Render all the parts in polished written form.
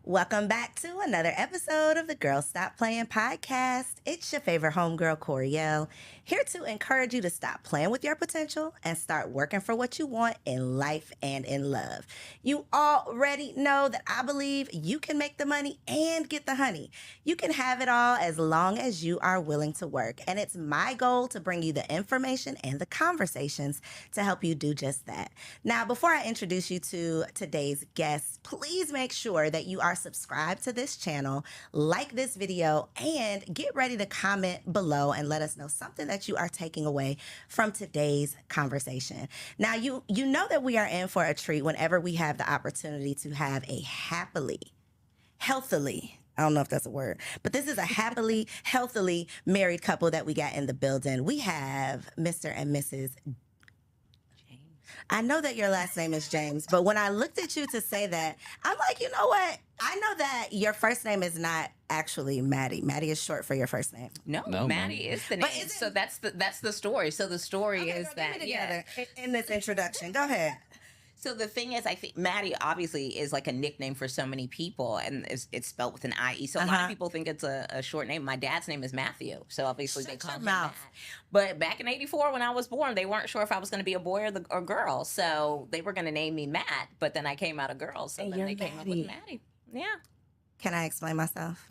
Welcome back to another episode of the Girl Stop Playin podcast. It's your favorite homegirl, Coriel, here to encourage you to stop playing with your potential and start working for what you want in life and in love. You already know that I believe you can make the money and get the honey. You can have it all as long as you are willing to work. And it's my goal to bring you the information and the conversations to help you do just that. Now, before I introduce you to today's guest, please make sure that you are subscribed to this channel, like this video, and get ready to comment below and let us know something that you are taking away from today's conversation. Now, you know that we are in for a treat whenever we have the opportunity to have a healthily, I don't know if that's a word, but this is a happily, healthily married couple that we got in the building. We have Mr. and Mrs. I know that your last name is James, but when I looked at you to say that, I'm like, you know what? I know that your first name is not actually Maddie. Maddie is short for your first name. No, Maddie is the name. So that's the story. So the story is that in this introduction. Go ahead. So the thing is, I think Maddie obviously is like a nickname for so many people, and it's spelled with an I-E. So a lot of people think it's a short name. My dad's name is Matthew, so obviously they call him Matt. But back in '84, when I was born, they weren't sure if I was going to be a boy or girl, so they were going to name me Matt. But then I came out a girl, so then they came up with Maddie. Yeah. Can I explain myself?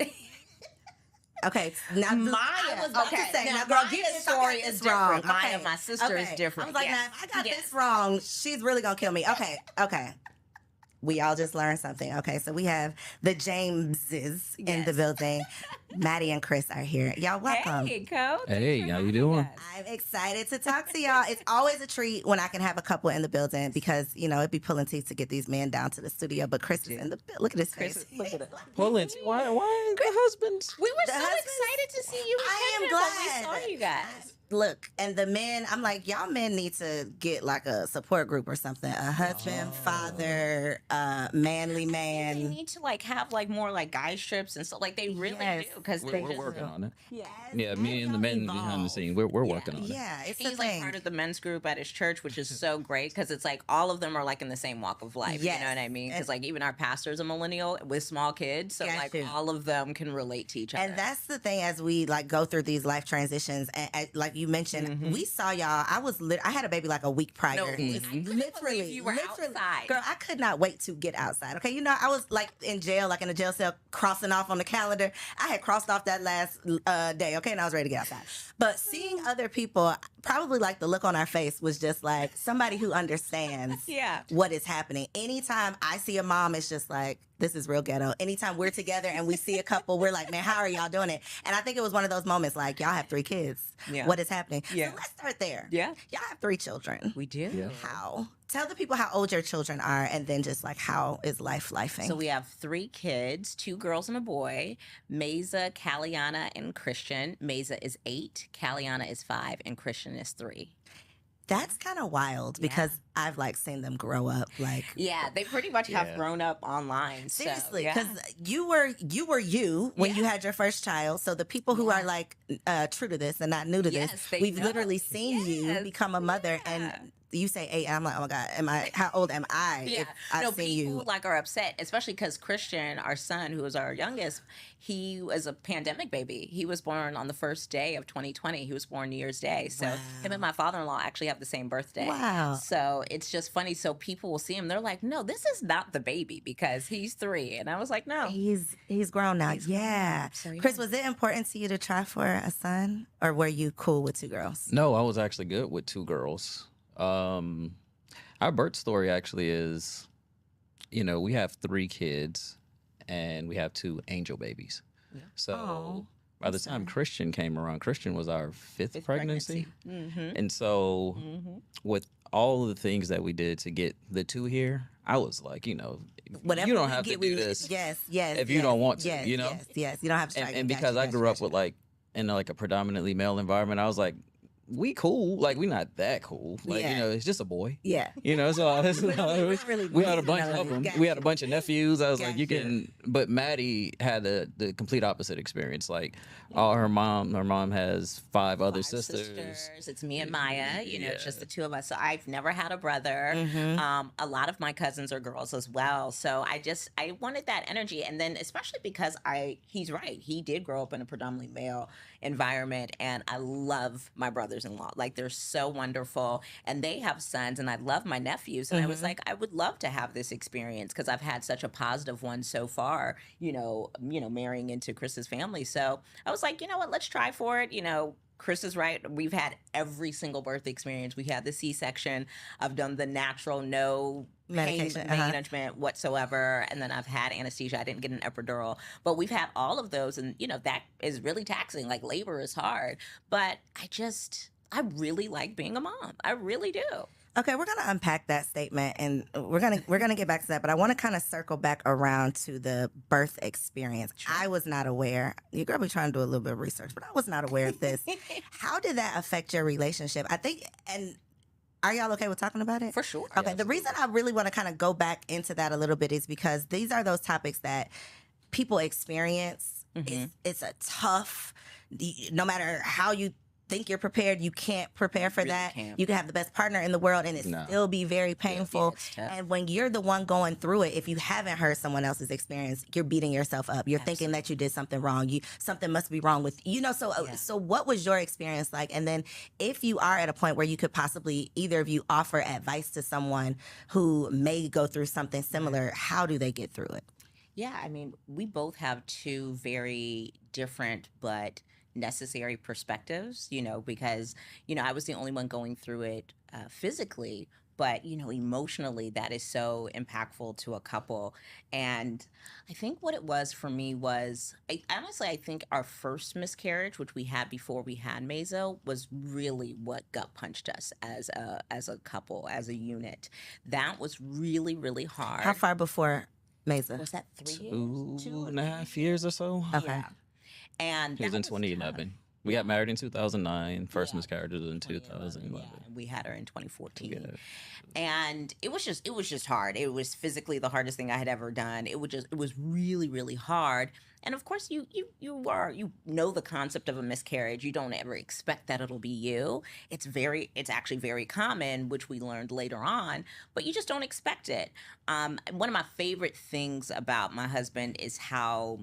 Okay, now Maya. I was about to say, now girl, Maya's story is wrong. Maya, okay. my sister, is different. I was like, now if I got this wrong, she's really gonna kill me. Okay. We all just learned something. Okay, so we have the Jameses in the building. Maddie and Chris are here. Y'all welcome. Hey, Coach. Hey, how you doing? I'm excited to talk to y'all. It's always a treat when I can have a couple in the building because, you know, it'd be pulling teeth to get these men down to the studio. But Chris is in the look at his face. Look at it. Pulling. Why the husbands? We were so excited to see you. I am glad. We saw you guys. Look, and the men, I'm like, y'all men need to get like a support group or something. A husband, father, manly man. They need to like have like more like guy strips and stuff. Like they really do because We're working on it. Yeah, Me and the men behind the scenes, we're working on it. Yeah, it's He's the like thing. part of the men's group at his church, which is so great because it's like all of them are like in the same walk of life. Yes. You know what I mean? Because like even our pastor's a millennial with small kids, so like all of them can relate to each other. And that's the thing as we like go through these life transitions. And like you mentioned, we saw y'all. I had a baby like a week prior. No, literally, you were outside. Girl, I could not wait to get outside. Okay, you know, I was like in jail, like in a jail cell, crossing off on the calendar. I had crossed off that last day. Okay, and I was ready to get outside. But seeing other people, probably like the look on our face was just like somebody who understands what is happening. Anytime I see a mom, it's just like, this is real ghetto. Anytime we're together and we see a couple, we're like, man, how are y'all doing it? And I think it was one of those moments like, y'all have 3 kids. Yeah. What is happening? Yeah. So let's start there. Yeah. Y'all have 3 children. We do. Yeah. How? Tell the people how old your children are and then just like how is life lifing? So we have 3 kids, 2 girls and a boy, Mesa, Caliana, and Christian. Mesa is 8, Caliana is 5, and Christian is 3. That's kind of wild because I've like seen them grow up. Like, yeah, they pretty much have grown up online. Seriously, so, because you were you when you had your first child. So the people who are like true to this and not new to this, we've literally seen you become a mother and. You say 8, and I'm like, oh my God, how old am I? Yeah. If I've seen people like are upset, especially because Christian, our son, who is our youngest, he was a pandemic baby. He was born on the first day of 2020. He was born New Year's Day. So him and my father-in-law actually have the same birthday. Wow. So it's just funny. So people will see him. They're like, no, this is not the baby because he's 3. And I was like, no. He's grown now. Yeah. So, Chris, was it important to you to try for a son or were you cool with 2 girls? No, I was actually good with 2 girls. Our birth story actually is, you know, we have 3 kids and we have 2 angel babies. Yeah. So by the time Christian came around, Christian was our 5th pregnancy. And so with all of the things that we did to get the 2 here, I was like, you know, whatever you don't have to do this. Yes. If you don't want to, you know? Yes. You don't have to. And because I grew up with like, in like a predominantly male environment, I was like, we cool. Like, we not that cool. Like, Yeah. you know, it's just a boy. Yeah. You know, so really we had a bunch know of them. that. We had a bunch of nephews. I was like, Gotcha. you can. But Maddie had the complete opposite experience. Like, all her mom has five other sisters. It's me and Maya. You know, it's just Yeah. the two of us. So I've never had a brother. A lot of my cousins are girls as well. So I wanted that energy, and then especially because he's right. He did grow up in a predominantly male environment, and I love my brothers-in-law. Like, they're so wonderful, and they have sons, and I love my nephews. And I was like, I would love to have this experience because I've had such a positive one so far. Marrying into Chris's family. So I was like, you know what? Let's try for it. Chris is right. We've had every single birth experience. We had the C-section. I've done the natural, no pain management whatsoever. And then I've had anesthesia. I didn't get an epidural. But we've had all of those. And, that is really taxing. Like, labor is hard. But I really like being a mom. I really do. Okay, we're gonna unpack that statement, and we're gonna get back to that. But I want to kind of circle back around to the birth experience. Sure. I was not aware. Your girl be trying to do a little bit of research, but I was not aware of this. How did that affect your relationship? I think, and are y'all okay with talking about it? For sure. Okay. The reason I really want to kind of go back into that a little bit is because these are those topics that people experience. It's a tough. No matter how you think you're prepared, you can't prepare for that. You can have the best partner in the world and it still be very painful. And when you're the one going through it, if you haven't heard someone else's experience, you're beating yourself up. You're thinking that you did something wrong. Something must be wrong with so what was your experience like? And then if you are at a point where you could possibly either of you offer advice to someone who may go through something similar, how do they get through it? Yeah, I mean, we both have two very different but necessary perspectives, because, I was the only one going through it physically, but, emotionally, that is so impactful to a couple. And I think what it was for me was, I think our first miscarriage, which we had before we had Mazo, was really what gut punched us as a couple, as a unit. That was really, really hard. How far before Mazo? Was that 3 years? 2.5 years or so. Okay. Yeah. And it was in 2011. We got married in 2009. First miscarriage was in 2011. Yeah, and we had her in 2014. Yeah. And it was just hard. It was physically the hardest thing I had ever done. It was really, really hard. And of course, you know the concept of a miscarriage. You don't ever expect that it'll be you. It's actually very common, which we learned later on, but you just don't expect it. One of my favorite things about my husband is how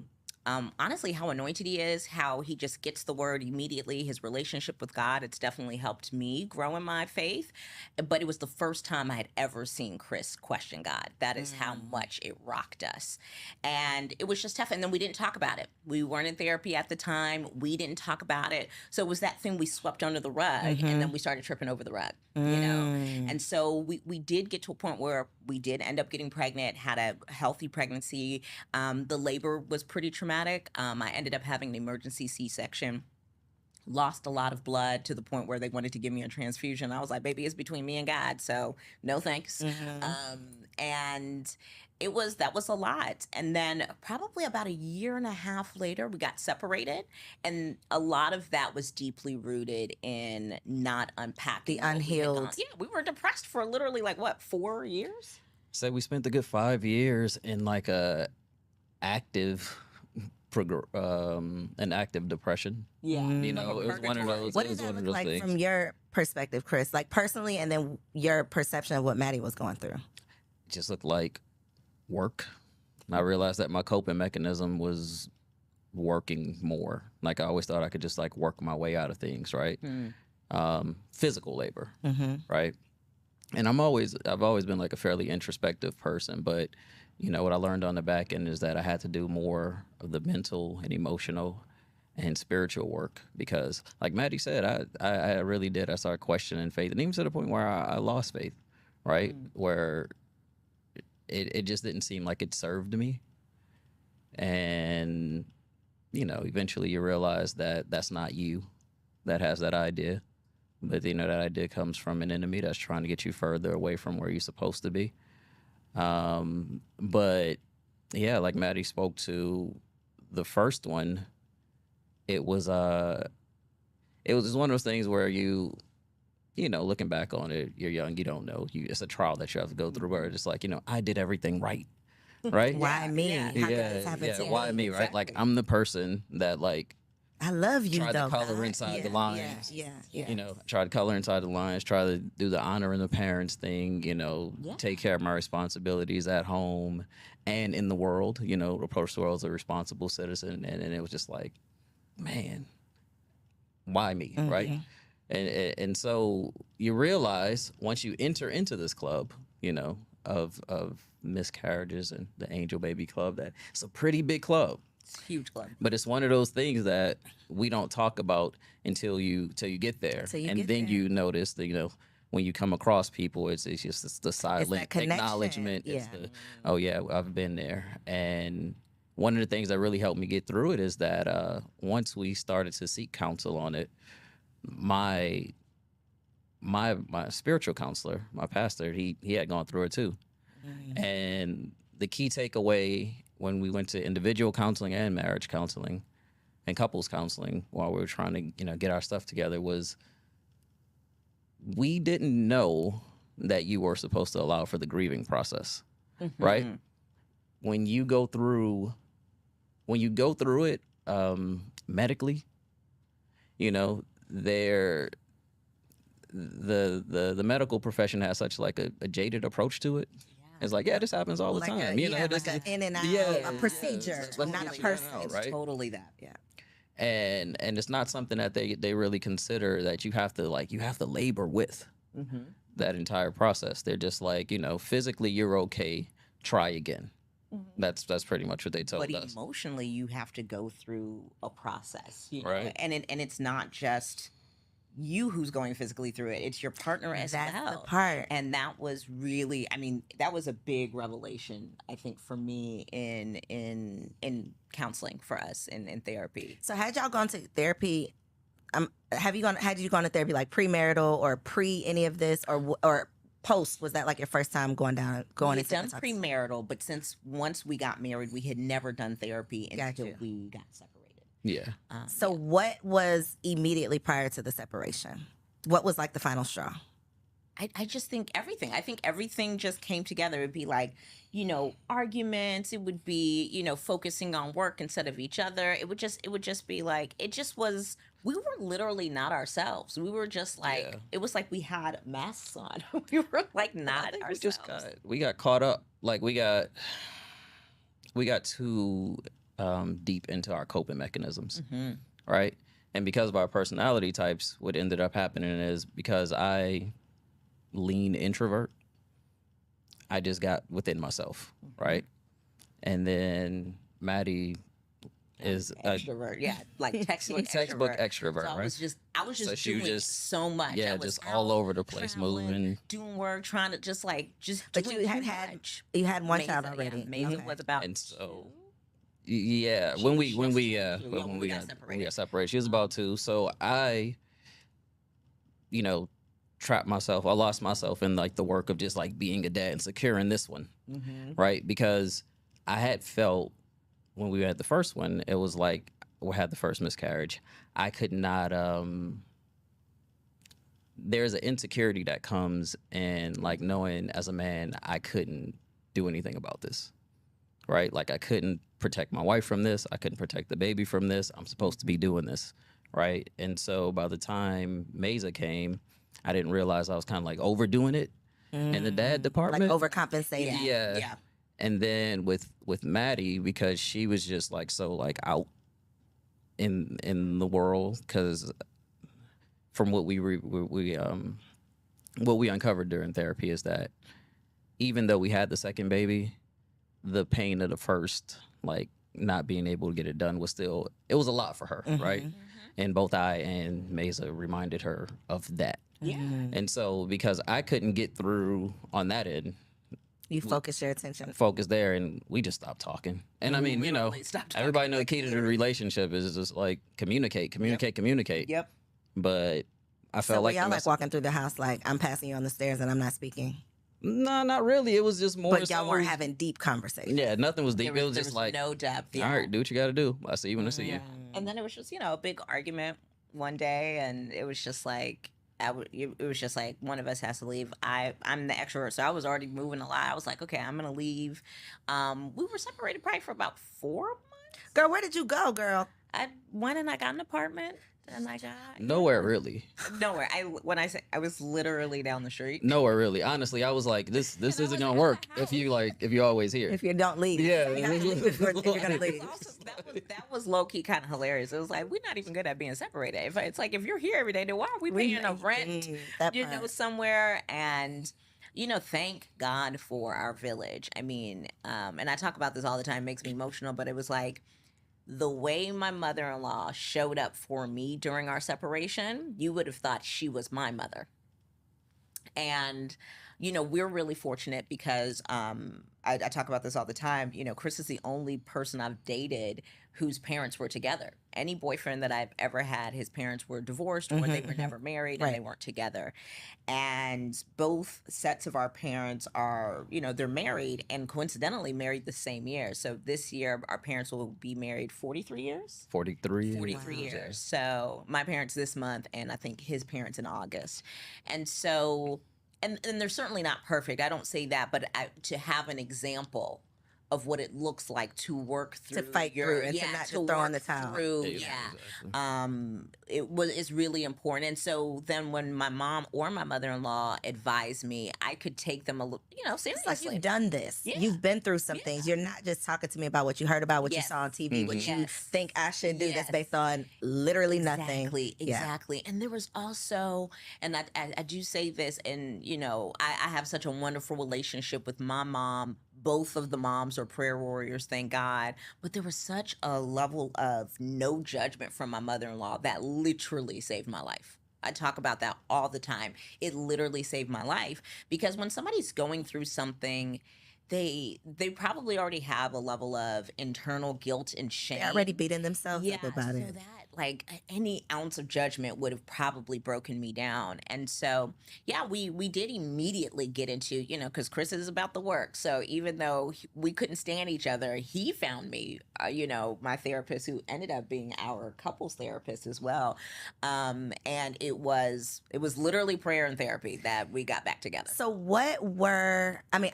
honestly, how anointed he is, how he just gets the word immediately, his relationship with God. It's definitely helped me grow in my faith. But it was the first time I had ever seen Chris question God. That is how much it rocked us. And it was just tough. And then we didn't talk about it. We weren't in therapy at the time. We didn't talk about it. So it was that thing we swept under the rug, and then we started tripping over the rug, And so we did get to a point where we did end up getting pregnant, had a healthy pregnancy. The labor was pretty traumatic. I ended up having an emergency C-section, lost a lot of blood to the point where they wanted to give me a transfusion. I was like, baby, it's between me and God, so no thanks. And that was a lot. And then probably about 1.5 years later, we got separated. And a lot of that was deeply rooted in not unpacking. The unhealed. We were depressed for literally 4 years? So we spent a good 5 years in like a active depression. Yeah. It was one of those. What does that look like things. From your perspective, Chris? Like personally, and then your perception of what Maddie was going through? It just looked like work. I realized that my coping mechanism was working more. Like I always thought I could just work my way out of things, right? Physical labor, right? And I've always been a fairly introspective person, but what I learned on the back end is that I had to do more of the mental and emotional and spiritual work because, like Maddie said, I really did. I started questioning faith, and even to the point where I lost faith, right? Where it just didn't seem like it served me. And, eventually you realize that that's not you that has that idea. But, that idea comes from an enemy that's trying to get you further away from where you're supposed to be. But yeah, like Maddie spoke to the first one, it was it was just one of those things where you know, looking back on it, you're young, you don't know. It's a trial that you have to go through where it's like, you know, I did everything right. Right? Why me? How could this happen to me? Why me, right? Like, I'm the person that, like, I love you, tried though. to color inside the lines. Yeah. You know, try to color inside the lines, try to do the honoring the parents thing, you know, take care of my responsibilities at home and in the world, you know, approach the world as a responsible citizen. And it was just like, man, why me, right? And so you realize once you enter into this club, you know, of Miscarriages and the Angel Baby Club, that it's a pretty big club. It's a huge club. But it's one of those things that we don't talk about until you get there. You notice that, you know, when you come across people, it's just the silent acknowledgement. It's the, oh yeah, I've been there. And one of the things that really helped me get through it is that once we started to seek counsel on it, my spiritual counselor, my pastor, he had gone through it too. And the key takeaway when we went to individual counseling and marriage counseling and couples counseling while we were trying to, you know, get our stuff together was we didn't know that you were supposed to allow for the grieving process, right? When you go through it medically, you know, the medical profession has such like a jaded approach to it. It's like, yeah, this happens all the time. You know, like an in and out, a procedure, not a person. It's totally that. Yeah. And it's not something that they really consider that you have to labor with that entire process. They're just like, you know, physically you're okay, try again. That's pretty much what they told us. But emotionally, you have to go through a process, you know? Right? And it's not just you who's going physically through it; it's your partner as well. That's the part. And that was really, I mean, that was a big revelation, I think, for me in counseling for us in therapy. So, had y'all gone to therapy? Had you gone to therapy like premarital or pre any of this or post? Was that like your first time going We into had done premarital, but once we got married, we had never done therapy until we got separated. Yeah. So what was immediately prior to the separation? What was like the final straw? I just think everything. I think everything just came together. It'd be like, you know, arguments. It would be, you know, focusing on work instead of each other. It would just be like, it just was, we were literally not ourselves. We were just like, it was like we had masks on. We were like not ourselves. We got caught up. Like we got too deep into our coping mechanisms, right? And because of our personality types, what ended up happening is because I lean introvert, I just got within myself, right? And then Maddie is extrovert, like textbook extrovert, so right? I was just doing so much. Yeah, I was just all over the place, moving, doing work, trying to just. But you had one child already. Mesa was about, and so. Yeah, when we got separated, she was about 2. So I, you know, I lost myself in like the work of just like being a dad and securing this one, right? Because I had felt when we had the first one, it was like we had the first miscarriage. I could not. There's an insecurity that comes in like knowing as a man I couldn't do anything about this. Right? Like I couldn't protect my wife from this. I couldn't protect the baby from this. I'm supposed to be doing this. Right? And so by the time Mesa came, I didn't realize I was kind of like overdoing it in the dad department. Like overcompensating. Yeah. And then with Maddie, because she was just like so like out in the world, because from what we uncovered during therapy is that even though we had the second baby, the pain of the first, like not being able to get it done, it was a lot for her, right? And both I and Mesa reminded her of that. Yeah. And so because I couldn't get through on that end, you focused your attention. Focused there, and we just stopped talking. And I mean, you know, everybody knows the key to the relationship is just like communicate. Yep. But I felt like y'all like walking through the house like I'm passing you on the stairs and I'm not speaking. No, not really. It was just more. But y'all weren't having deep conversations. Yeah, nothing was deep. It was just like no depth. all right, do what you got to do. I see you when I see you. And then it was just, you know, a big argument. one day, and it was just like, it was just like one of us has to leave. I'm the extrovert, so I was already moving a lot. I was like, okay, I'm gonna leave. We were separated probably for about 4 months. Girl, where did you go, girl? I went and I got an apartment, and I got Nowhere really. nowhere. When I say I was literally down the street. Nowhere really. Honestly, I was like, this isn't gonna work if you're always here. If you don't leave. Yeah. You have to leave before you're gonna leave. That was low key kind of hilarious. It was like, we're not even good at being separated. It's like, if you're here every day, then why are we paying a rent? Somewhere. And thank God for our village. I mean, and I talk about this all the time. It makes me emotional, but it was like, the way my mother-in-law showed up for me during our separation, you would have thought she was my mother. And, we're really fortunate because I talk about this all the time. Chris is the only person I've dated whose parents were together. Any boyfriend that I've ever had, his parents were divorced or they were never married and they weren't together. And both sets of our parents are, they're married and coincidentally married the same year. So this year, our parents will be married 43 years? 43. 43 years. So my parents this month, and I think his parents in August. And so, and they're certainly not perfect. I don't say that, but to have an example of what it looks like to work through, to fight through, and to not just throw on the towel. It's really important. And so then when my mom or my mother-in-law advised me, I could take them seriously. It's like, you've done this. Yeah. You've been through some things. You're not just talking to me about what you heard about, what you saw on TV, what you think I should do. That's based on literally nothing. Exactly. And there was also, and I do say this, and I have such a wonderful relationship with my mom. Both of the moms are prayer warriors, thank God. But there was such a level of no judgment from my mother-in-law that literally saved my life. I talk about that all the time. It literally saved my life because when somebody's going through something, they probably already have a level of internal guilt and shame. They're already beating themselves up about it. That any ounce of judgment would have probably broken me down. And so, we did immediately get into, because Chris is about the work. So even though we couldn't stand each other, he found me, my therapist, who ended up being our couples therapist as well. And it was literally prayer and therapy that we got back together. So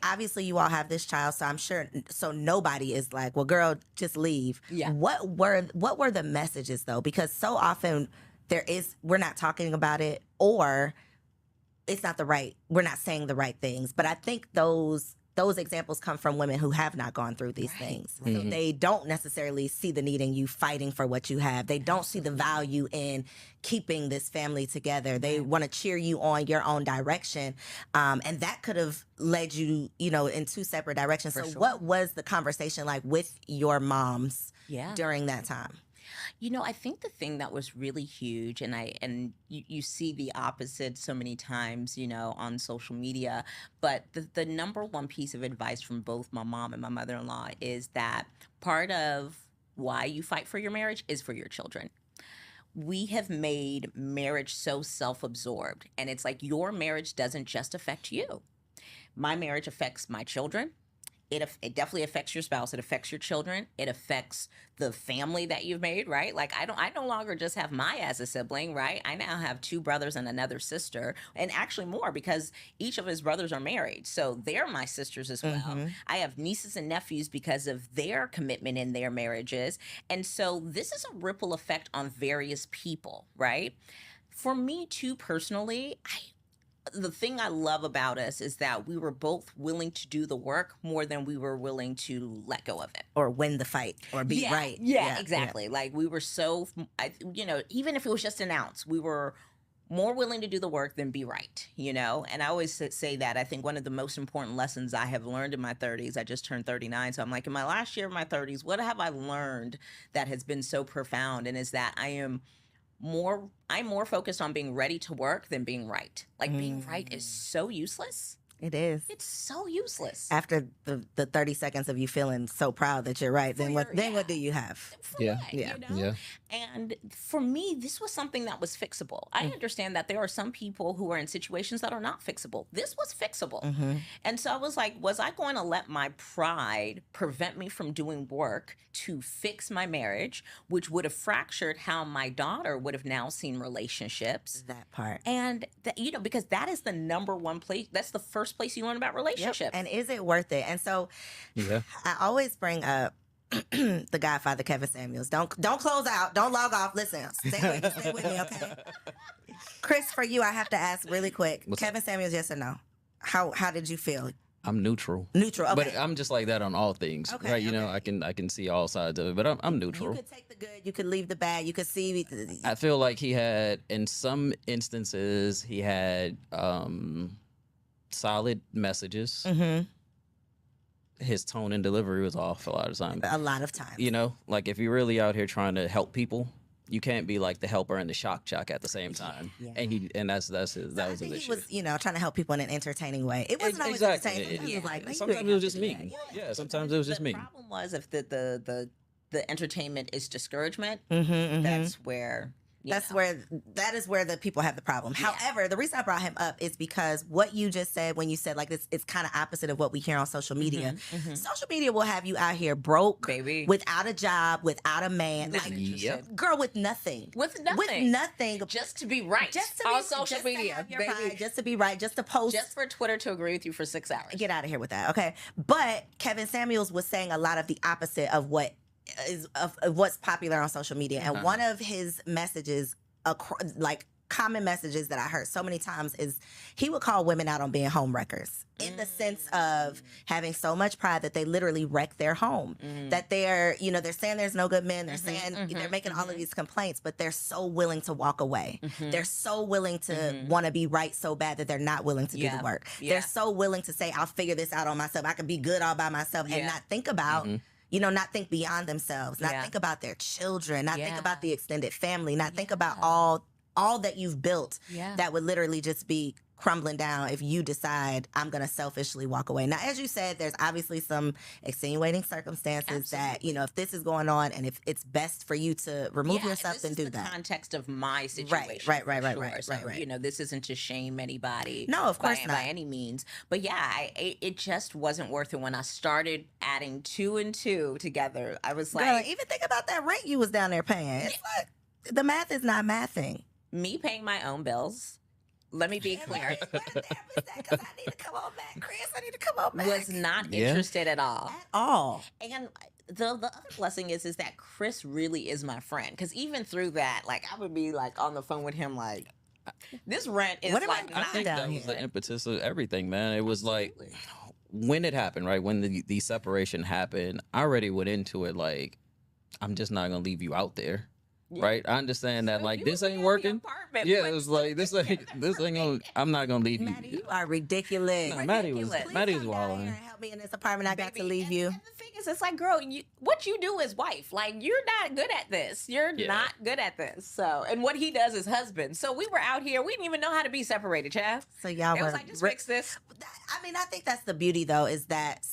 obviously you all have this child, so I'm sure, so nobody is like, well, girl, just leave. Yeah. What were the messages though? Because so often we're not talking about it, or we're not saying the right things. But I think those examples come from women who have not gone through these things. So they don't necessarily see the need in you fighting for what you have. They don't see the value in keeping this family together. They want to cheer you on your own direction. And that could have led you, in two separate directions. So what was the conversation like with your moms during that time? I think the thing that was really huge, and you see the opposite so many times, on social media, but the number one piece of advice from both my mom and my mother-in-law is that part of why you fight for your marriage is for your children. We have made marriage so self-absorbed, and it's like your marriage doesn't just affect you. My marriage affects my children. It definitely affects your spouse. It affects your children. It affects the family that you've made, right? Like I no longer just have Maya as a sibling, right? I now have 2 brothers and another sister, and actually more because each of his brothers are married. So they're my sisters as well. Mm-hmm. I have nieces and nephews because of their commitment in their marriages. And so this is a ripple effect on various people, right? For me too, personally, the thing I love about us is that we were both willing to do the work more than we were willing to let go of it. Or win the fight or be right. Yeah, exactly. Yeah. Like we were so, even if it was just an ounce, we were more willing to do the work than be right, And I always say that. I think one of the most important lessons I have learned in my 30s, I just turned 39. So I'm like, in my last year of my 30s, what have I learned that has been so profound? And is that I'm more focused on being ready to work than being right. Like being right is so useless. It is. It's so useless. After the 30 seconds of you feeling so proud that you're right, then what do you have? For what, you know? And for me, this was something that was fixable. I understand that there are some people who are in situations that are not fixable. This was fixable. And so I was like, was I going to let my pride prevent me from doing work to fix my marriage, which would have fractured how my daughter would have now seen relationships? That part. And that, you know, because that is the number one place, that's the first place you learn about relationships. And is it worth it? And so I always bring up the Godfather, Kevin Samuels. Don't close out. Don't log off. Listen, stay with me, okay? Chris, for you, I have to ask really quick. Kevin Samuels, yes or no? How did you feel? I'm neutral. Neutral, okay. But I'm just like that on all things, right? You know, I can see all sides of it, but I'm neutral. You could take the good, you could leave the bad, you could see. I feel like he had, in some instances, he had solid messages. His tone and delivery was off a lot of times. A lot of times. You know, like if you're really out here trying to help people, you can't be like the helper and the shock jock at the same time. And that was his issue. He was, you know, trying to help people in an entertaining way. It wasn't always entertaining. He was like, sometimes it was just me. Yeah, sometimes it was just me. The problem was if the entertainment is discouragement, that's where. That is where the people have the problem. However, the reason I brought him up is because what you just said when you said like this, it's kind of opposite of what we hear on social media. Social media will have you out here broke, baby, without a job, without a man, like girl with nothing, just to be right, on social media, baby, just to be right, just to post, just for Twitter to agree with you for 6 hours. Get out of here with that, okay? But Kevin Samuels was saying a lot of the opposite of what is of what's popular on social media, and one of his messages, like common messages that I heard so many times, is he would call women out on being home wreckers, in the sense of having so much pride that they literally wreck their home, that they're, you know, they're saying there's no good men, they're saying they're making all of these complaints, but they're so willing to walk away. They're so willing to want to be right so bad that they're not willing to do the work. They're so willing to say, I'll figure this out on myself, I can be good all by myself, and not think about you know, not think beyond themselves, not think about their children, not think about the extended family, not think about all that you've built that would literally just be crumbling down if you decide I'm going to selfishly walk away. Now, as you said, there's obviously some extenuating circumstances that, you know, if this is going on and if it's best for you to remove yourself, then do that. This is the context of my situation. Right. You know, this isn't to shame anybody. No, of course not. By any means. But yeah, it just wasn't worth it. When I started adding 2 and 2 together, I was like... Girl, even think about that rent you was down there paying. It's like, the math is not mathing. Me paying my own bills... Let me be clear. Because I need to come on back, Chris. I need to come on back. Was not interested at all. At all. And the other blessing is that Chris really is my friend. Because even through that, like, I would be like on the phone with him, like, this rent is like. I think that was the impetus of everything, man. It was like when it happened, right? When the separation happened, I already went into it like, I'm just not gonna leave you out there. Right, I understand that. Like, this ain't working. Yeah, it was like this ain't gonna. I'm not gonna leave you. Maddie, you are ridiculous. No, Maddie was wilding. Help me in this apartment. I got to leave you. And the thing is, it's like, girl, what you do is wife. Like, you're not good at this. You're not good at this. So, and what he does is husband. So we were out here. We didn't even know how to be separated, Chav. So y'all were like, just fix this. I mean, I think that's the beauty, though, is that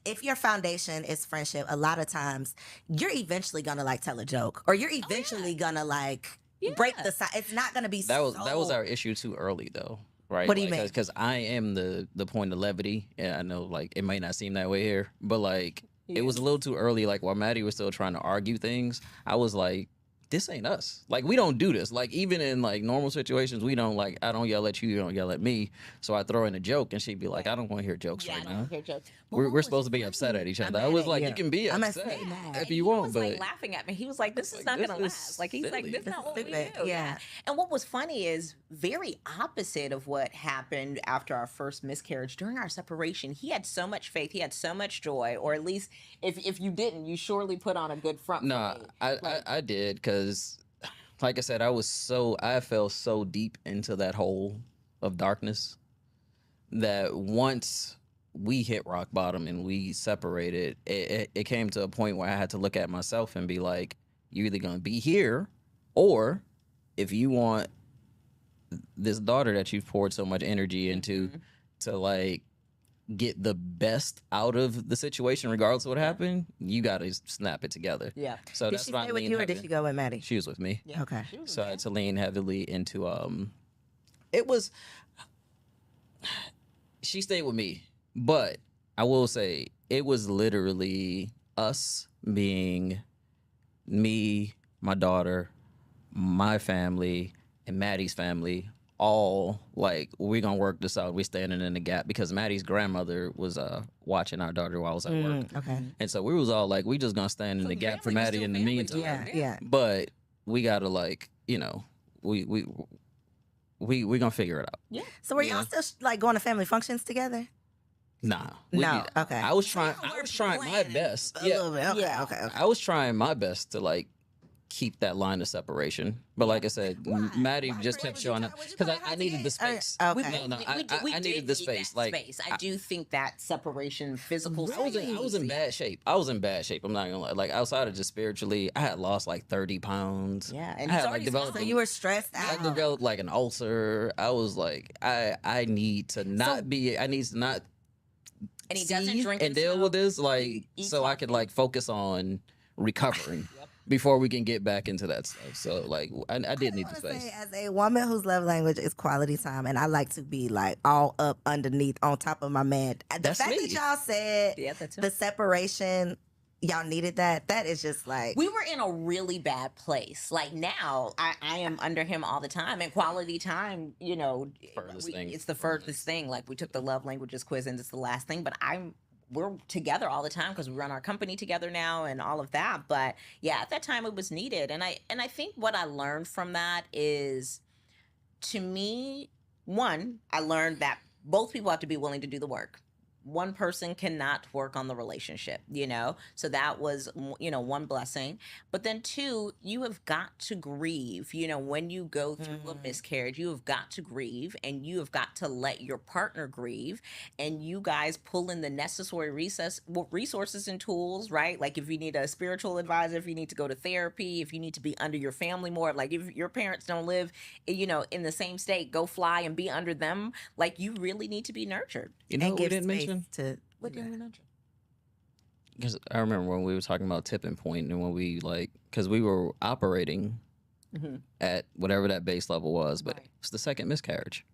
if your foundation is friendship, a lot of times you're eventually gonna like tell a joke, or you're eventually gonna like break the side. It's not gonna be that was our issue too early, though. Right? What do you mean? Because I am the point of levity, and I know like it might not seem that way here, but like it was a little too early. Like while Maddie was still trying to argue things, I was like, this ain't us. Like, we don't do this. Like, even in like normal situations, we don't, like, I don't yell at you, you don't yell at me. So I throw in a joke, and she'd be like, I don't want to hear jokes right now. We're supposed to be upset at each other. I was like, you can be upset if you want, but he was like laughing at me. He was like, this is not gonna last. Like, he's like, this is not what we do. Yeah. And what was funny is very opposite of what happened after our first miscarriage. During our separation, he had so much faith, he had so much joy, or at least if you didn't, you surely put on a good front. No, I did, because like I said, I fell so deep into that hole of darkness that once we hit rock bottom and we separated, it came to a point where I had to look at myself and be like, you're either going to be here, or if you want this daughter that you've poured so much energy into, to like get the best out of the situation, regardless of what happened, you got to snap it together. Yeah. So Did that's she why I stay with lean you or heavy. did she go with Maddie? She was with me. Yeah. Okay. So I had to lean heavily into it was she stayed with me, but I will say it was literally us being me, my daughter, my family, and Maddie's family. All like we're gonna work this out. We're standing in the gap because Maddie's grandmother was watching our daughter while I was at work, Okay. and so we was all like, we just gonna stand in So the the gap for family was Maddie still in the family meantime. together. Yeah. But we gotta like we gonna figure it out. Yeah. So were y'all still like going to family functions together? Nah. No. Okay. I was trying my best. A little bit. Okay. Yeah. Okay. I was trying my best to like keep that line of separation. But like I said, Maddie just kept showing up because I needed the space. Okay. No, I did needed the need space. that Like space. I do think that separation, physical. I was in bad shape. I was in bad shape. I'm not gonna lie. Like outside of just spiritually, I had lost like 30 pounds. Yeah, I and had he's like already developed. So you were stressed I out. developed like an ulcer. I was like, I need to not be. I need to not. And he doesn't see drink and and deal smoke. with this, like He eats so I could healthy. like focus on recovering before we can get back into that stuff. So like I did need the I wanna space. say, as a woman whose love language is quality time, and I like to be like all up underneath, on top of my man. The That's fact me. that y'all said Yeah, that's the separation, y'all needed that. That is just like We were in a really bad place. Like now, I am under him all the time, and quality time, Furthest thing. it's the furthest thing. Like we took the love languages quiz, and it's the last thing. But we're together all the time because we run our company together now and all of that. But yeah, at that time it was needed, and I think what I learned from that is, to me, one, I learned that both people have to be willing to do the work. One person cannot work on the relationship, So that was, one blessing. But then two, you have got to grieve, when you go through a miscarriage, you have got to grieve and you have got to let your partner grieve, and you guys pull in the necessary resources and tools, right? Like if you need a spiritual advisor, if you need to go to therapy, if you need to be under your family more, like if your parents don't live, in the same state, go fly and be under them. Like you really need to be nurtured. You know and what we give didn't space mention? to What do you mention? Because I remember when we were talking about tipping point and when we because we were operating at whatever that base level was, but Right. it's the second miscarriage.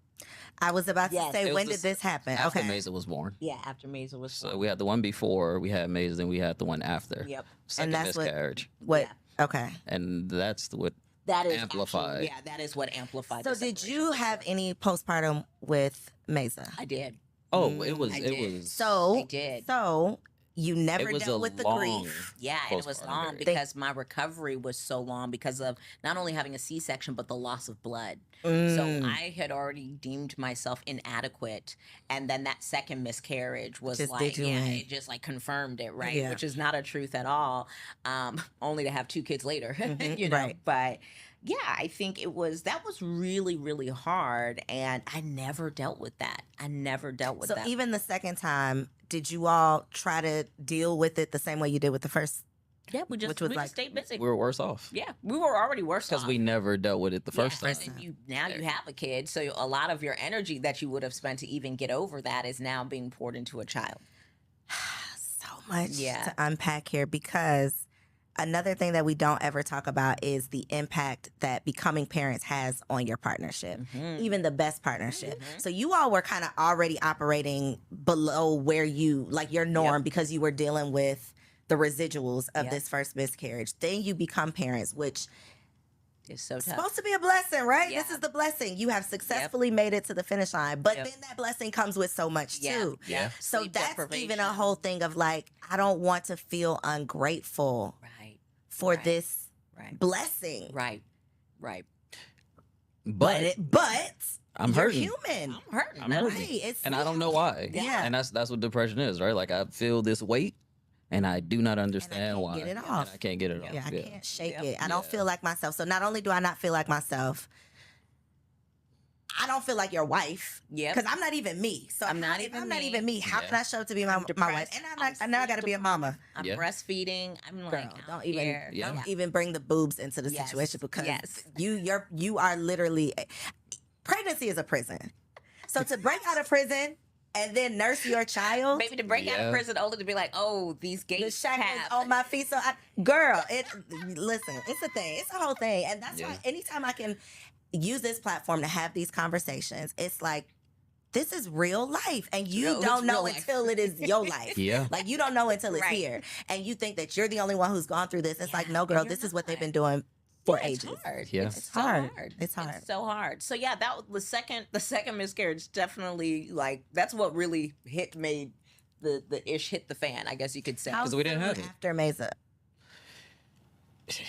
I was about to Yes, say, It when was did this happen? After Okay. Mesa was born. Yeah, after Maisel was So we had the one before, we had Mesa, then we had the one after. Yep. Second that's what- miscarriage. What? Yeah. Okay. And that's what That is amplified. actually- that is what amplified. So the did separation. you have any postpartum with Mesa? I did. it was I it did. was So I did. So you never it was dealt a with the long grief. Yeah, and it was postpartum long period. because my recovery was so long because of not only having a C-section but the loss of blood. So Mm. I had already deemed myself inadequate, and then that second miscarriage was Just like, did you in. it just like confirmed it, right? Yeah. Which is not a truth at all. Only to have 2 kids later, right. But yeah, I think that was really, really hard, and I never dealt with that. I never dealt with So that. even the second time, did you all try to deal with it the same way you did with the first? Yeah, we which was just like- stayed busy. we were worse off. Yeah, we were already worse Because off. we never dealt with it the first Yeah, time. and now you have a kid, so a lot of your energy that you would have spent to even get over that is now being poured into a child. So much Yeah. to unpack here, because another thing that we don't ever talk about is the impact that becoming parents has on your partnership, even the best partnership. So you all were kind of already operating below where your norm, because you were dealing with the residuals of Yep. this first miscarriage. Then you become parents, which It's so is tough. supposed to be a blessing, right? Yeah. This is the blessing. You have successfully made it to the finish line, but Yep. then that blessing comes with so much too. Yeah. So Sleep that's even a deprivation. whole thing of like, I don't want to feel ungrateful Right. for Right. this Right. blessing. Right. Right. But But I'm you're hurting. human. I'm hurting. I'm That's hurting. Right. It's And I don't know why. Yeah. And that's what depression is, right? Like I feel this weight and I do not understand can't why. get it And off. I can't get it off. Yeah, I can't shake Yep. it. I don't Yeah. feel like myself. So not only do I not feel like myself, I don't feel like your wife. Yep. Because I'm not even me. So I'm not if even I'm not me. even me, how Yeah. can I show up to be my wife? depressed. And I'm now I got to be a mama. I'm Yeah. breastfeeding. I'm like, Girl, I don't even care. Yeah. don't even bring the boobs into the Yes. situation, because Yes. you are literally pregnancy is a prison. So to break out of prison, and then nurse your child. Maybe to break out of prison only to be like, oh, these The gates shackles have. on my feet. So, girl, listen, it's a thing. It's a whole thing. And that's why anytime I can use this platform to have these conversations, it's like, this is real life. And you don't know until it is your life. Yeah. Like, you don't know until it's here. And you think that you're the only one who's gone through this. It's like, no, girl, this is what they've been doing for ages. It's hard. Yeah. It's so hard. It's hard. It's so hard. So yeah, that was the second miscarriage definitely, like, that's what really made the ish hit the fan, I guess you could say. Because we didn't have it. After Mesa.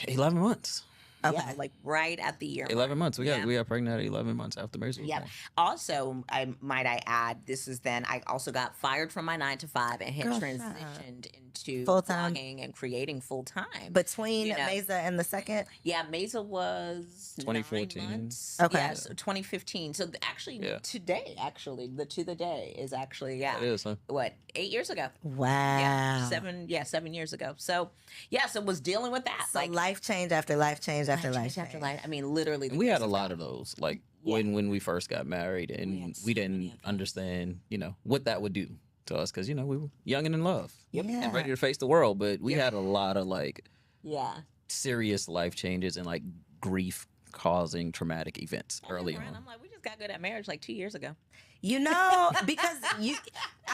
11 months. Okay. Yeah, like right at the year. 11 months. We got pregnant at 11 months after Mesa was Yeah. born. Also, I add, this is then I also got fired from my 9-to-5 and had transitioned into Full-time. blogging and creating full time. Between Mesa and the second? Yeah, Mesa was 2014. 9 months. Okay. Yeah, so 2015. So actually, today, to the day is actually It is, huh? what, 8 years ago? Wow. Yeah, 7 years ago. So was dealing with that. So like life change after life change after life after life. I mean, literally. And we had a lot of those, like when we first got married, and we didn't understand, what that would do to us, because we were young and in love, and ready to face the world. But we had a lot of serious life changes and like grief causing traumatic events early on. I'm like, we just got good at marriage like 2 years ago. Because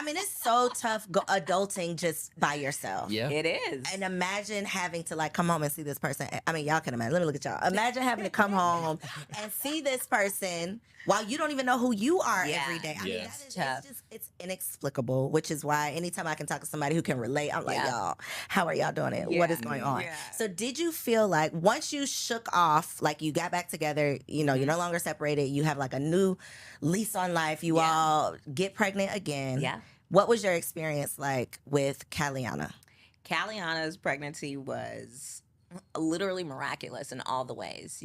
it's so tough adulting just by yourself. Yeah, it is. And imagine having to like come home and see this person. I mean, y'all can imagine. Let me look at y'all. Imagine having to come home and see this person while you don't even know who you are every day. I mean, that is tough. it's inexplicable, which is wwhy anytime I can talk to somebody who can relate, I'm like, y'all, how are y'all doing it? What is going on? Yeah. So did you feel like once you shook off, like you got back together, you're no longer separated, you have like a new lease on life, you all get pregnant again. Yeah. What was your experience like with Caliana? Caliana's pregnancy was literally miraculous in all the ways,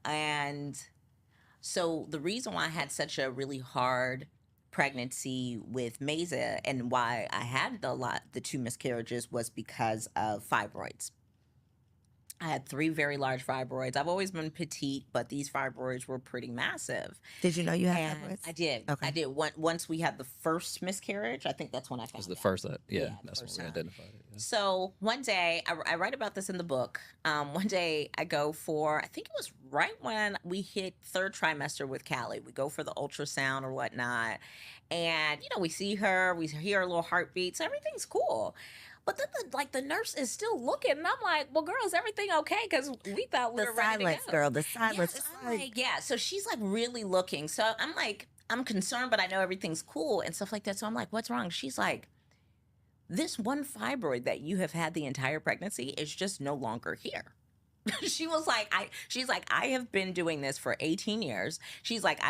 and so the reason why I had such a really hard pregnancy with Mesa and why I had the 2 miscarriages was because of fibroids. I had 3 very large fibroids. I've always been petite, but these fibroids were pretty massive. Did you know you had fibroids? I did. Okay. I did. Once we had the first miscarriage, I think that's when I found It was the out. first, the that's when first we time. identified it. Yeah. So one day, I write about this in the book. One day I go for, I think it was right when we hit 3rd trimester with Callie. We go for the ultrasound or whatnot. And, we see her, we hear her little heartbeats. Everything's cool. But then the nurse is still looking, and I'm like, well, girl, is everything okay? Because we thought we were ready to go. Girl, the silence. Yes, I'm like, so she's like really looking. So I'm like, I'm concerned, but I know everything's cool and stuff like that. So I'm like, what's wrong? She's like, this one fibroid that you have had the entire pregnancy is just no longer here. She's like, I have been doing this for 18 years. She's like,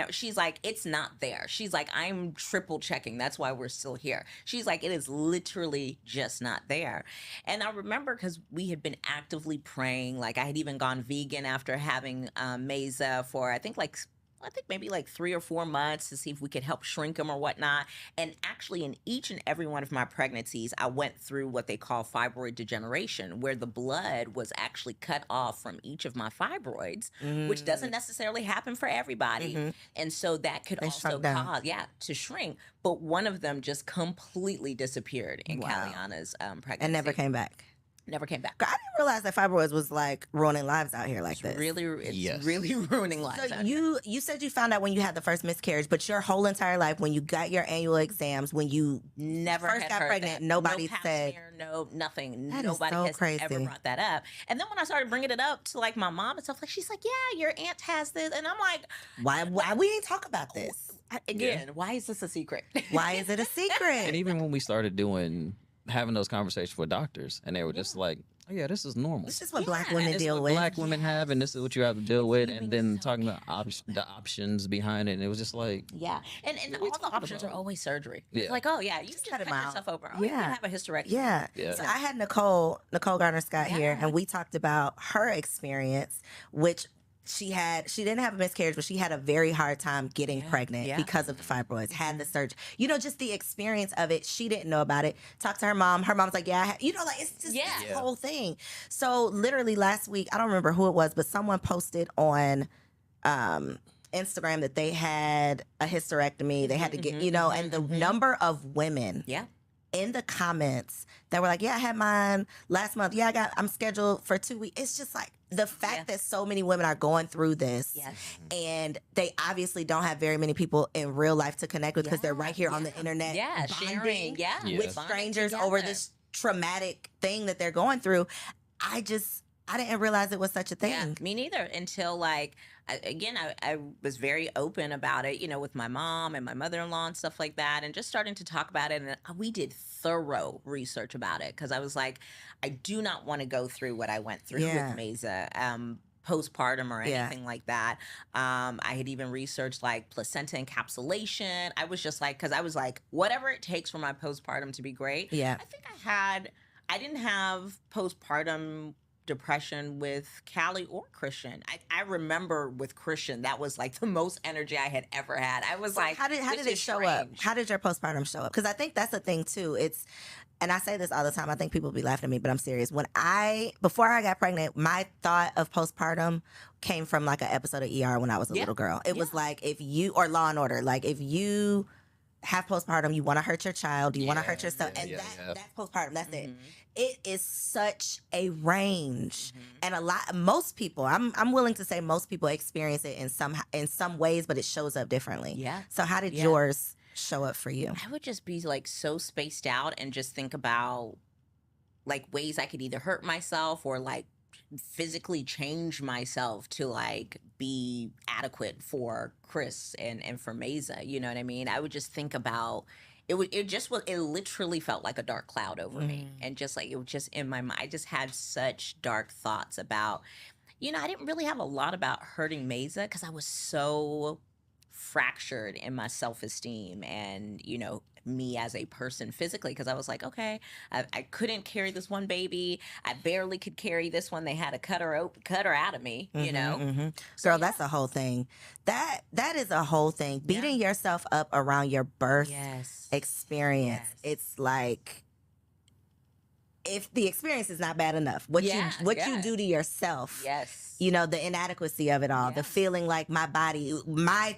she's like, it's not there. She's like, I'm triple checking. That's why we're still here. She's like, it is literally just not there. And I remember because we had been actively praying, like I had even gone vegan after having Mesa for, I think maybe like 3 or 4 months to see if we could help shrink them or whatnot. And actually in each and every one of my pregnancies, I went through what they call fibroid degeneration, where the blood was actually cut off from each of my fibroids, which doesn't necessarily happen for everybody. And so that could also cause, to shrink. But one of them just completely disappeared in Caliana's pregnancy. And never came back. Never came back. I didn't realize that fibroids was like ruining lives out here like this. It's really ruining lives. So you said you found out when you had the first miscarriage, but your whole entire life, when you got your annual exams, when you never first got pregnant, nobody said nothing. That Nobody is so has crazy. ever brought that up. And then when I started bringing it up to like my mom and stuff, like she's like, "Yeah, your aunt has this," and I'm like, "Why we ain't talk about this again? Why is this a secret? Why is it a secret?" And even when we started having those conversations with doctors, and they were just like, oh, yeah, this is normal. This is what Black women deal with. Black women have, and this is what you have to deal with. And then talking about the options behind it, and it was just like, and all the options are always surgery. Yeah. It's like, oh yeah, you just cut yourself over. Oh, you can have a hysterectomy. Yeah. So I had Nicole Gardner Scott here, and we talked about her experience, which she didn't have a miscarriage, but she had a very hard time getting pregnant because of the fibroids, had the surgery. Just the experience of it. She didn't know about it. Talked to her mom. Her mom's like, it's just this whole thing. So literally last week, I don't remember who it was, but someone posted on Instagram that they had a hysterectomy. They had to get, and the number of women in the comments that were like, yeah, I had mine last month. Yeah, I'm scheduled for 2 weeks. It's just like the fact that so many women are going through this and they obviously don't have very many people in real life to connect with because they're right here on the internet. Sharing with strangers over this traumatic thing that they're going through. I didn't realize it was such a thing. Yeah, me neither. Until like, I was very open about it, with my mom and my mother-in-law and stuff like that, and just starting to talk about it. And we did thorough research about it because I was like, I do not want to go through what I went through with Mesa. Postpartum or anything like that. I had even researched like placenta encapsulation. I was just like, because I was like, whatever it takes for my postpartum to be great. Yeah. I think I didn't have postpartum depression with Callie or Christian. I remember with Christian, that was like the most energy I had ever had. I was like, how did it show up? How did your postpartum show up? Because I think that's the thing too. And I say this all the time. I think people be laughing at me, but I'm serious. Before I got pregnant, my thought of postpartum came from like an episode of ER when I was a little girl. It was like or Law and Order, like if you have postpartum, you want to hurt your child, you want to hurt yourself, and that's postpartum. That's it. It is such a range, and most people, I'm willing to say most people experience it in some ways, but it shows up differently. Yeah. So how did yours show up for you? I would just be like so spaced out and just think about like ways I could either hurt myself or like physically change myself to like be adequate for Chris and for Mesa. You know what I mean? I would just think about it. It literally felt like a dark cloud over me, and just like it was just in my mind. I just had such dark thoughts about, I didn't really have a lot about hurting Mesa because I was so fractured in my self-esteem and me as a person physically, because I was like, okay, I couldn't carry this one baby, I barely could carry this one, they had to cut her out of me. Girl, that's a whole thing. That is a whole thing. Beating yourself up around your birth experience. It's like, if the experience is not bad enough, what you do to yourself, the inadequacy of it all, the feeling like my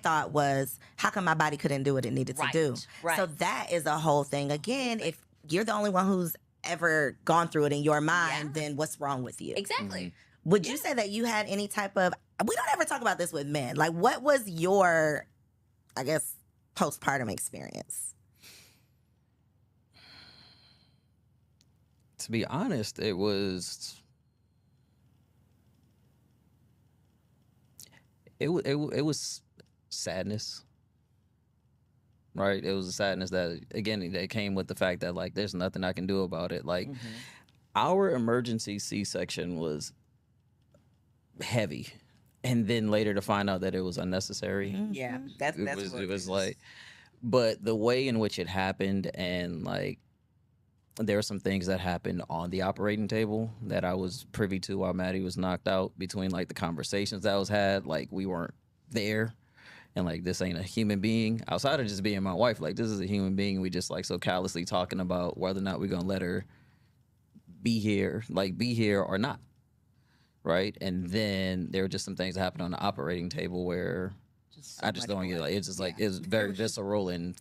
thought was, how come my body couldn't do what it needed to do? Right. So that is a whole thing. Again, if you're the only one who's ever gone through it in your mind, then what's wrong with you? Exactly. Would you say that you had any type of, we don't ever talk about this with men, like what was your, I guess, postpartum experience? To be honest, it was sadness, right? It was a sadness that, again, that came with the fact that like there's nothing I can do about it. Like our emergency C-section was heavy, and then later to find out that it was unnecessary. Yeah, that's what it was like. But the way in which it happened, and like, there were some things that happened on the operating table that I was privy to while Maddie was knocked out, between like the conversations that was had. Like, we weren't there, and like, this ain't a human being outside of just being my wife. Like, this is a human being. We just like so callously talking about whether or not we're gonna let her be here or not, right? And then there were just some things that happened on the operating table where I just don't get, like, it's just like, it's very visceral, and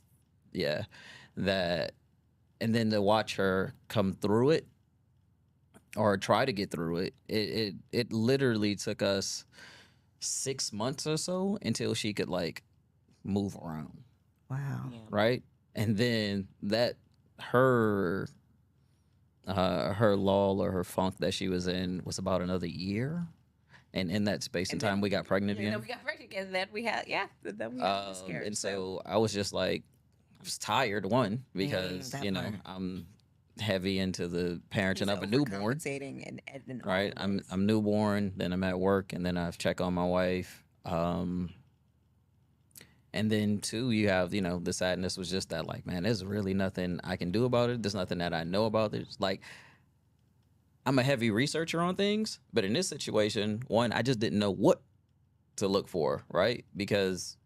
that. And then to watch her come through it, or try to get through it, it literally took us 6 months or so until she could like move around. Wow. Yeah. Right? And then that her lull or her funk that she was in was about another year. And in that space and time, we got pregnant again. We got pregnant again. Then we had, miscarriage. And so I was just like, I was tired, one, because, I'm heavy into the parenting of a newborn. Right? I'm newborn, then I'm at work, and then I check on my wife. And then two, you have, the sadness was just that, like, man, there's really nothing I can do about it. There's nothing that I know about it. Like, I'm a heavy researcher on things, but in this situation, one, I just didn't know what to look for, right? Because,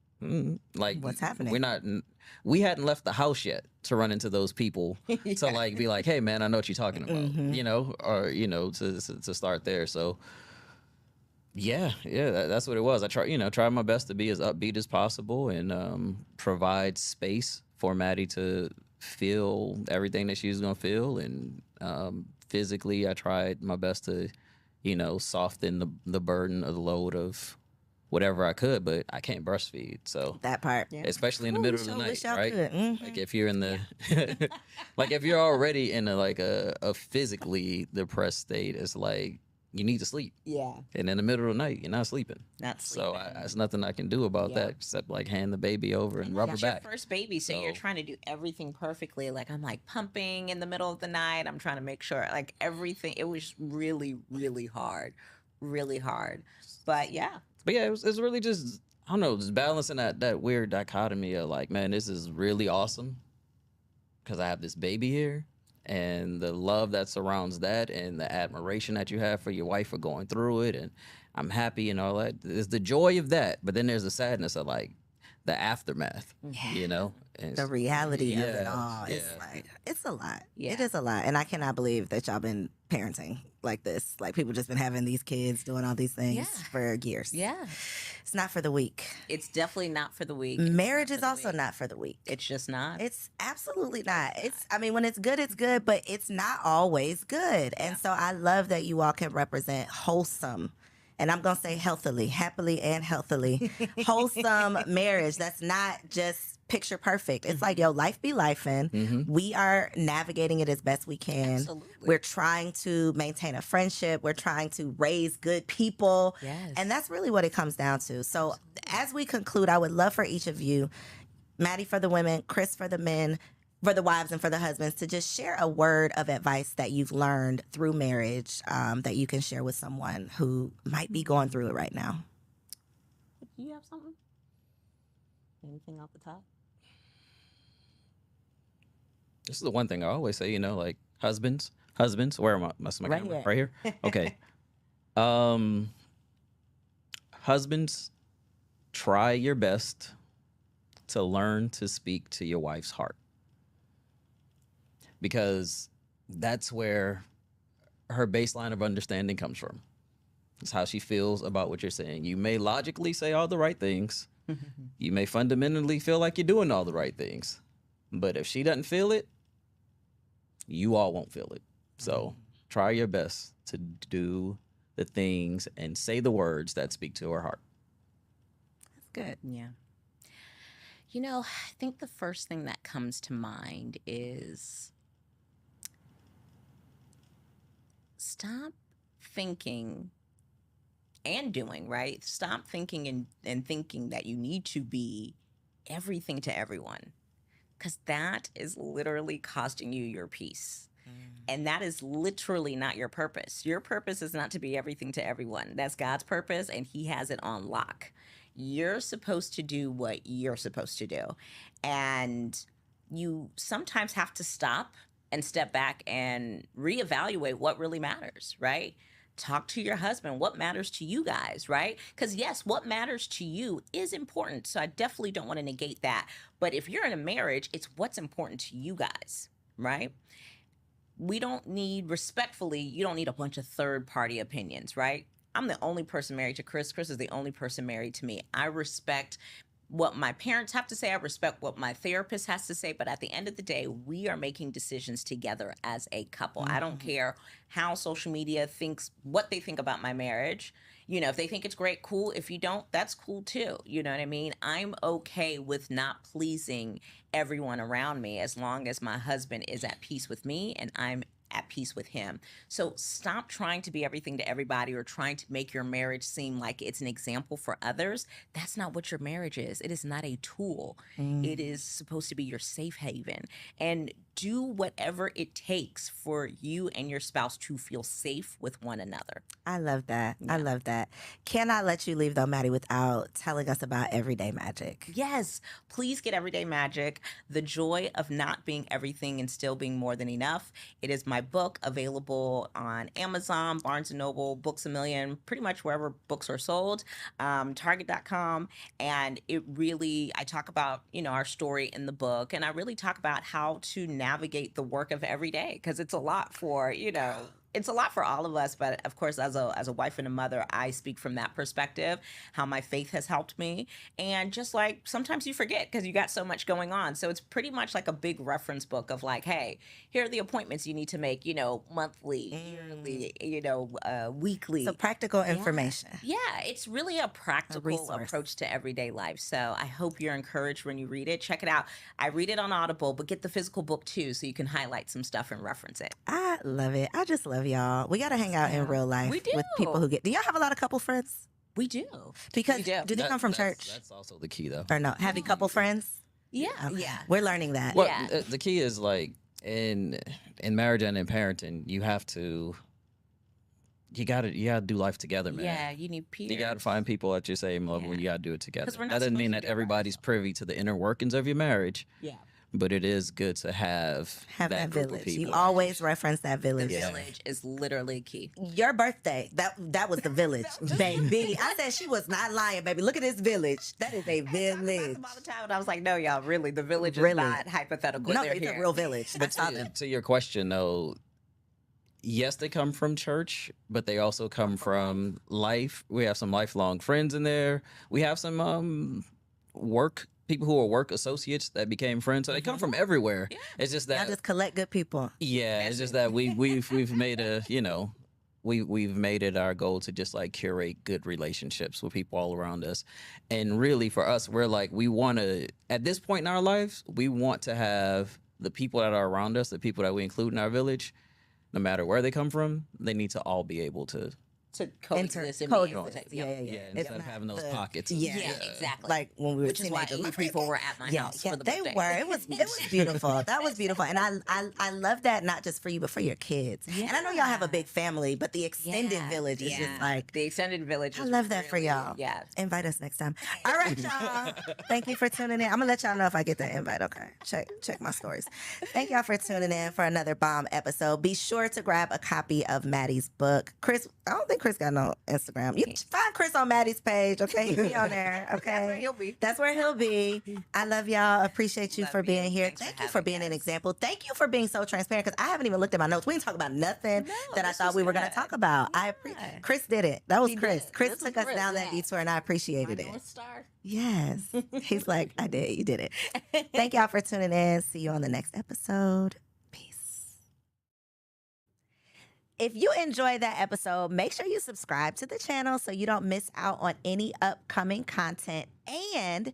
like, what's happening? We hadn't left the house yet to run into those people to like be like, hey man, I know what you're talking about, or to start there. So Yeah, that's what it was. I tried my best to be as upbeat as possible and provide space for Maddie to feel everything that she was gonna feel, and physically, I tried my best to, soften the burden of the load of whatever I could, but I can't breastfeed, so That part. Yeah. especially in the Ooh, middle of the sure night, wish y'all right? could. Like if you're in the, like if you're already in a physically depressed state, it's like you need to sleep. Yeah. And in the middle of the night, you're not sleeping. Not So sleeping. there's nothing I can do about Yeah. that except like hand the baby over and rub her It's your back. first baby, so you're So- trying to do everything perfectly. Like I'm like pumping in the middle of the night. I'm trying to make sure like everything. It was really, really hard, really hard. But yeah, But yeah, it's really just, I don't know, just balancing that weird dichotomy of like, man, this is really awesome because I have this baby here, and the love that surrounds that and the admiration that you have for your wife for going through it, and I'm happy and all that. There's the joy of that, but then there's the sadness of like the aftermath, And The reality of it Yeah, all. It's yeah. like, it's a lot. Yeah. It is a lot. And I cannot believe that y'all been parenting like this. Like people just been having these kids doing all these things Yeah. for years. yeah, It's not for the weak. it's definitely not for the weak. Marriage It's is not for also the weak. not for the weak. It's just not. It's absolutely not. I mean, when it's good, but it's not always good. And so I love that you all can represent wholesome, and I'm going to say healthily, happily and healthily, wholesome marriage that's not just picture perfect. It's like, yo, life be lifing. Mm-hmm. We are navigating it as best we can. Absolutely. We're trying to maintain a friendship. We're trying to raise good people. Yes. And that's really what it comes down to. So as we conclude, I would love for each of you, Maddie for the women, Chris for the men, for the wives and for the husbands, to just share a word of advice that you've learned through marriage that you can share with someone who might be going through it right now. You have something? Anything off the top? This is the one thing I always say, like husbands, where am I? My Right camera? here. Right here? Okay. Husbands, try your best to learn to speak to your wife's heart, because that's where her baseline of understanding comes from. It's how she feels about what you're saying. You may logically say all the right things. You may fundamentally feel like you're doing all the right things. But if she doesn't feel it, you all won't feel it. So try your best to do the things and say the words that speak to her heart. That's good. Yeah. I think the first thing that comes to mind is stop thinking and doing, right? Stop thinking and thinking that you need to be everything to everyone, because that is literally costing you your peace. And that is literally not your purpose. Your purpose is not to be everything to everyone. That's God's purpose, and He has it on lock. You're supposed to do what you're supposed to do. And you sometimes have to stop and step back and reevaluate what really matters, right? Talk to your husband. What matters to you guys, right? Because yes, what matters to you is important. So I definitely don't want to negate that. But if you're in a marriage, it's what's important to you guys, right? We don't need, respectfully, you don't need a bunch of third party opinions, right? I'm the only person married to Chris. Chris is the only person married to me. I respect what my parents have to say. I respect what my therapist has to say. But at the end of the day, we are making decisions together as a couple. I don't care how social media thinks, what they think about my marriage. If they think it's great, cool. If you don't, that's cool too. You know what I mean? I'm okay with not pleasing everyone around me as long as my husband is at peace with me and I'm at peace with him. So stop trying to be everything to everybody or trying to make your marriage seem like it's an example for others. That's not what your marriage is. It is not a tool. It is supposed to be your safe haven. And do whatever it takes for you and your spouse to feel safe with one another. I love that. I love that. Cannot let you leave though, Maddie, without telling us about Everyday Magic. Yes, please get Everyday Magic, The Joy of Not Being Everything and Still Being More Than Enough. It is my book, available on Amazon, Barnes & Noble, Books A Million, pretty much wherever books are sold, Target.com. And it really, I talk about, our story in the book, and I really talk about how to navigate the work of every day, because it's a lot for, it's a lot for all of us, but of course, as a wife and a mother, I speak from that perspective, how my faith has helped me. And just like sometimes you forget because you got so much going on. So it's pretty much like a big reference book of like, hey, here are the appointments you need to make, monthly, yearly, weekly. So practical information. Yeah, it's really a practical approach to everyday life. So I hope you're encouraged when you read it. Check it out. I read it on Audible, but get the physical book too so you can highlight some stuff and reference it. I love it. I just love y'all. We got to hang out in real life with people who do y'all have a lot of couple friends? We do. Because do they come from church? That's also the key though. Or no, have you couple friends? Yeah. Okay. Yeah. We're learning that. Well, the key is like in marriage and in parenting, you gotta do life together, man. Yeah, you need peers. You gotta find people at your same level when you gotta do it together. That doesn't mean that everybody's privy to the inner workings of your marriage. Yeah. But it is good to have that group village. of people. You always reference that village. The village is literally key. Your birthday, that was the village, baby. I said she was not lying, baby. Look at this village. That is a village. All the time, and I was like, no, y'all, really, the village is not hypothetical. No, it's a real village. But to your question, though, yes, they come from church, but they also come from life. We have some lifelong friends in there. We have some people who are work associates that became friends. So they come from everywhere. Yeah. It's just that I just collect good people. Yeah, it's just that we've made we've made it our goal to just like curate good relationships with people all around us. And really for us, we're like, we want to, at this point in our lives, we want to have the people that are around us, the people that we include in our village, no matter where they come from, they need to all be able to coexist. Yeah. Instead of having those pockets. Yeah, exactly. Like when we were Which is why 8 people were at my house for the birthday. They were. It was beautiful. That was beautiful. And I love that, not just for you, but for your kids. Yeah. And I know y'all have a big family, but the extended village is just like. The extended village. I love that for y'all. Yeah. Invite us next time. All right, y'all. Thank you for tuning in. I'm going to let y'all know if I get that invite. Okay. Check my stories. Thank y'all for tuning in for another bomb episode. Be sure to grab a copy of Maddie's book. Chris, I don't think Chris got no Instagram. You find Chris on Maddie's page, okay? He'll be on there, okay? That's where he'll be. I love y'all. Appreciate you for being here. Thank you for being an example. Thank you for being so transparent because I haven't even looked at my notes. We didn't talk about nothing that I thought we were going to talk about. Chris did it. That was Chris. Chris took us down that detour and I appreciated it. Yes. He's like, I did. You did it. Thank y'all for tuning in. See you on the next episode. If you enjoyed that episode, make sure you subscribe to the channel so you don't miss out on any upcoming content. And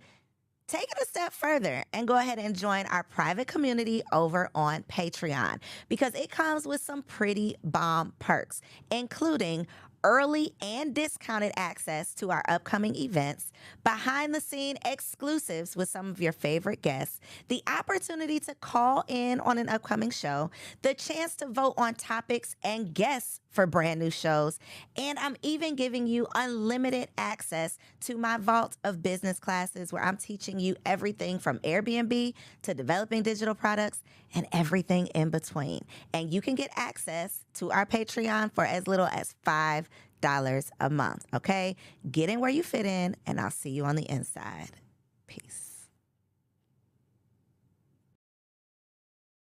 take it a step further and go ahead and join our private community over on Patreon because it comes with some pretty bomb perks, including early and discounted access to our upcoming events, behind-the-scene exclusives with some of your favorite guests, the opportunity to call in on an upcoming show, the chance to vote on topics and guests for brand new shows, and I'm even giving you unlimited access to my vault of business classes where I'm teaching you everything from Airbnb to developing digital products and everything in between. And you can get access to our Patreon for as little as $5 a month, okay? Get in where you fit in, and I'll see you on the inside. Peace.